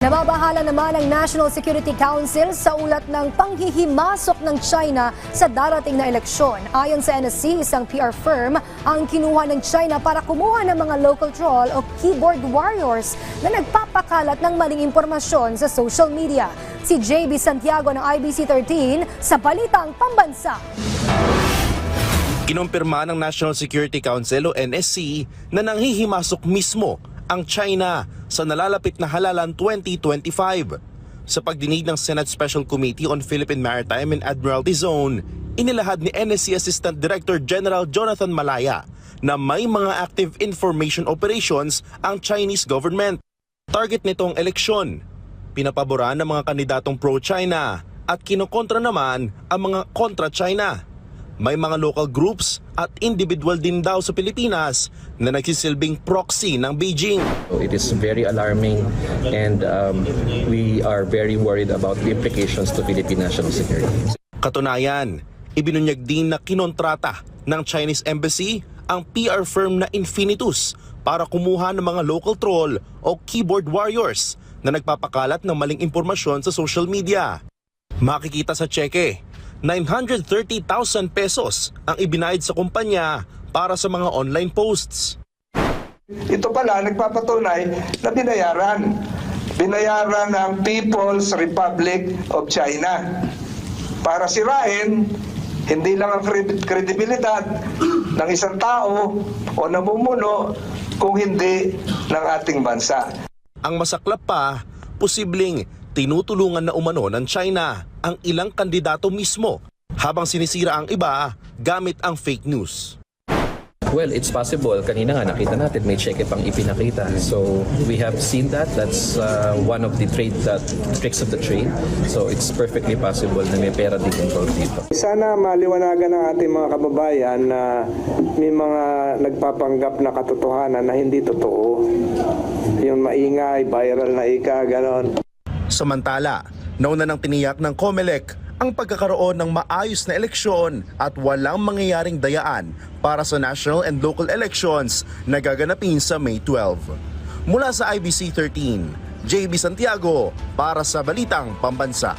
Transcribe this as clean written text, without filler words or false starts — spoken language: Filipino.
Nababahala naman ang National Security Council sa ulat ng panghihimasok ng China sa darating na eleksyon. Ayon sa NSC, isang PR firm ang kinuha ng China para kumuha ng mga local troll o keyboard warriors na nagpapakalat ng maling impormasyon sa social media. Si JB Santiago ng IBC 13 sa Balitang Pambansa. Kinumpirma ng National Security Council o NSC na nanghihimasok mismo ang China sa nalalapit na halalan 2025. Sa pagdinig ng Senate Special Committee on Philippine Maritime and Admiralty Zone, inilahad ni NSC Assistant Director General Jonathan Malaya na may mga active information operations ang Chinese government. Target nitong eleksyon, pinapaboran ng mga kandidatong pro-China at kinokontra naman ang mga kontra-China. May mga local groups at individual din daw sa Pilipinas na nagsisilbing proxy ng Beijing. It is very alarming and we are very worried about the implications to Philippine national security. Katunayan, ibinunyag din na kinontrata ng Chinese Embassy ang PR firm na Infinitus para kumuha ng mga local troll o keyboard warriors na nagpapakalat ng maling impormasyon sa social media. Makikita sa tseke, 930,000 pesos ang ibinayad sa kumpanya para sa mga online posts. Ito pala nagpapatunay na binayaran. Binayaran ng People's Republic of China para sirain hindi lang ang kredibilidad ng isang tao o namumuno kung hindi ng ating bansa. Ang masaklap pa, posibleng tinutulungan na umano ng China ang ilang kandidato mismo habang sinisira ang iba gamit ang fake news. Well, it's possible. Kanina nga nakita natin may cheque pang ipinakita. So we have seen that. That's one of the tricks of the trade. So it's perfectly possible na may pera din involved dito. Sana maliwanagan ng ating mga kababayan na may mga nagpapanggap na katotohanan na hindi totoo. Yung maingay, viral na ika, ganon. Samantala, nauna nang tiniyak ng COMELEC ang pagkakaroon ng maayos na eleksyon at walang mangyayaring dayaan para sa national and local elections na gaganapin sa May 12. Mula sa IBC 13, JB Santiago para sa Balitang Pambansa.